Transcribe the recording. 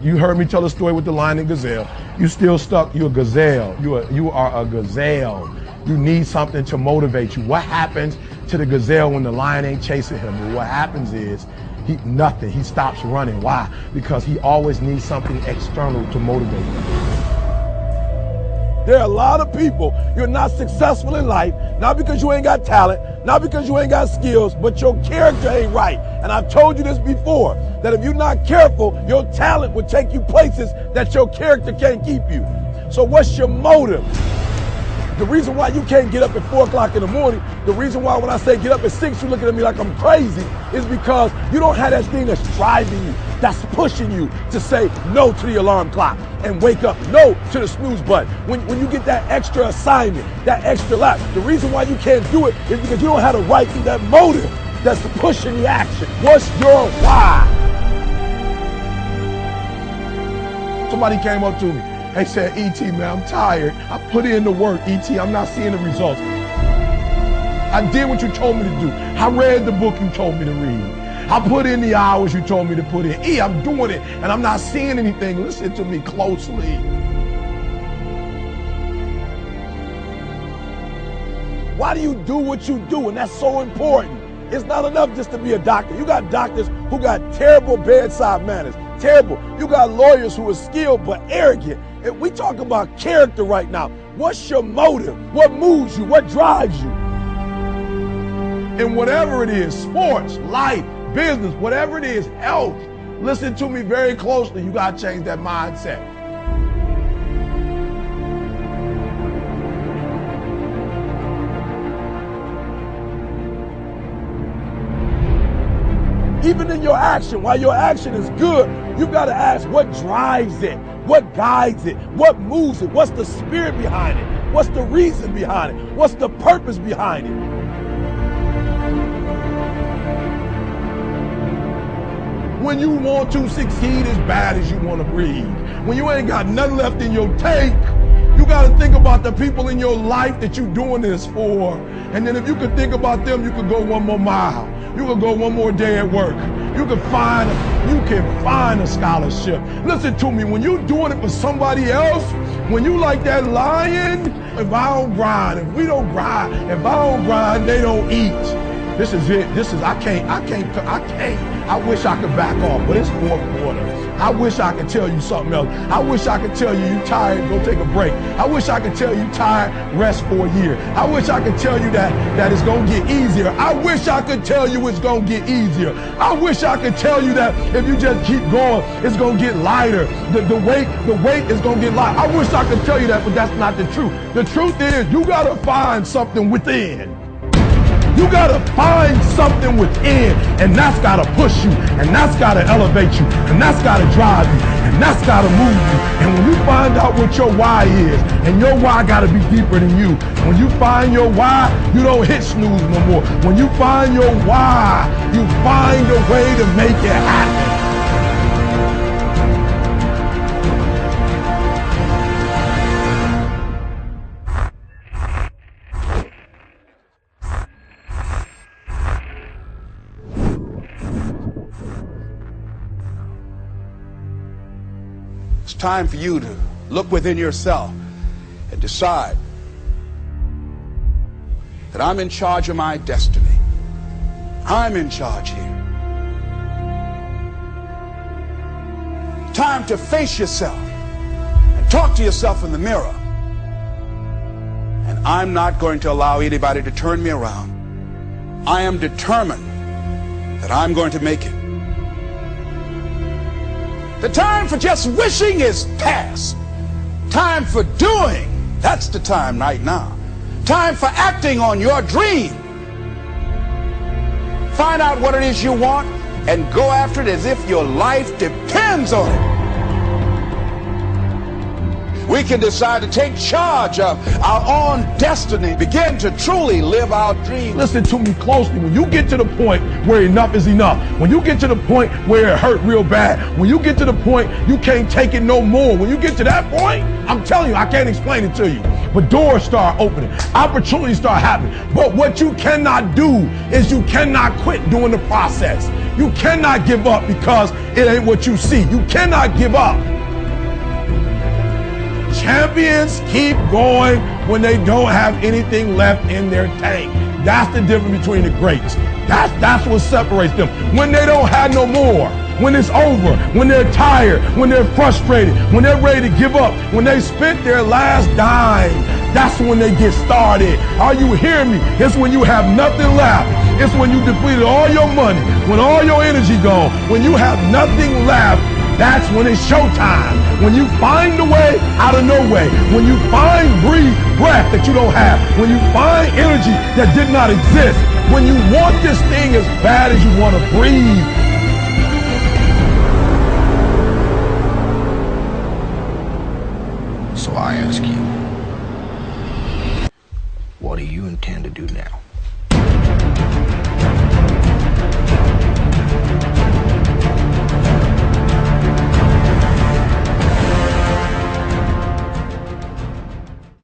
You heard me tell the story with the lion and gazelle. You still stuck. You're a gazelle. You are a gazelle. You need something to motivate you. What happens to the gazelle when the lion ain't chasing him? Well, what happens is nothing. He stops running. Why? Because he always needs something external to motivate him. There are a lot of people, you're not successful in life, not because you ain't got talent, not because you ain't got skills, but your character ain't right. And I've told you this before, that if you're not careful, your talent will take you places that your character can't keep you. So what's your motive? The reason why you can't get up at 4 o'clock in the morning, the reason why when I say get up at 6, you're looking at me like I'm crazy, is because you don't have that thing that's driving you, that's pushing you to say no to the alarm clock and wake up, no to the snooze button. When you get that extra assignment, that extra lap, the reason why you can't do it is because you don't have the right thing, that motive that's pushing the action. What's your why? Somebody came up to me. They said, E.T., man, I'm tired. I put in the work, E.T., I'm not seeing the results. I did what you told me to do. I read the book you told me to read. I put in the hours you told me to put in. I'm doing it, and I'm not seeing anything. Listen to me closely. Why do you do what you do? And that's so important. It's not enough just to be a doctor. You got doctors who got terrible bedside manners. Terrible. You got lawyers who are skilled but arrogant. And we talk about character right now. What's your motive? What moves you? What drives you? And whatever it is, sports, life, business, whatever it is, health, listen to me very closely. You got to change that mindset. Even in your action, while your action is good, you got to ask what drives it, what guides it, what moves it, what's the spirit behind it, what's the reason behind it, what's the purpose behind it. When you want to succeed as bad as you want to breathe, when you ain't got nothing left in your tank, you got to think about the people in your life that you're doing this for. And then if you could think about them, you could go one more mile. You could go one more day at work. You can find a scholarship. Listen to me, when you're doing it for somebody else, when you like that lion, if I don't grind, if we don't grind, if I don't grind, they don't eat. This is it. I wish I could back off, but it's fourth quarter. I wish I could tell you something else. I wish I could tell you tired, go take a break. I wish I could tell you tired, rest for a year. I wish I could tell you that it's gonna get easier. I wish I could tell you it's gonna get easier. I wish I could tell you that if you just keep going, it's gonna get lighter. The weight is gonna get lighter. I wish I could tell you that, but that's not the truth. The truth is you gotta find something within. You gotta find something within, and that's gotta push you, and that's gotta elevate you, and that's gotta drive you, and that's gotta move you. And when you find out what your why is, and your why gotta be deeper than you, when you find your why, you don't hit snooze no more. When you find your why, you find a way to make it happen. It's time for you to look within yourself and decide that I'm in charge of my destiny. I'm in charge here. Time to face yourself and talk to yourself in the mirror. And I'm not going to allow anybody to turn me around. I am determined that I'm going to make it. The time for just wishing is past. Time for doing, that's the time right now. Time for acting on your dream. Find out what it is you want and go after it as if your life depends on it. We can decide to take charge of our own destiny, begin to truly live our dreams. Listen to me closely. When you get to the point where enough is enough, when you get to the point where it hurt real bad, when you get to the point you can't take it no more, when you get to that point, I'm telling you, I can't explain it to you, but doors start opening, opportunities start happening. But what you cannot do is you cannot quit during the process. You cannot give up because it ain't what you see. You cannot give up. Champions keep going when they don't have anything left in their tank. That's the difference between the greats. That's what separates them. When they don't have no more, when it's over, when they're tired, when they're frustrated, when they're ready to give up, when they spent their last dime, that's when they get started. Are you hearing me? It's when you have nothing left. It's when you depleted all your money, when all your energy gone, when you have nothing left. That's when it's showtime. When you find a way out of no way. When you find breath that you don't have. When you find energy that did not exist. When you want this thing as bad as you want to breathe. So I ask you, what do you intend to do now?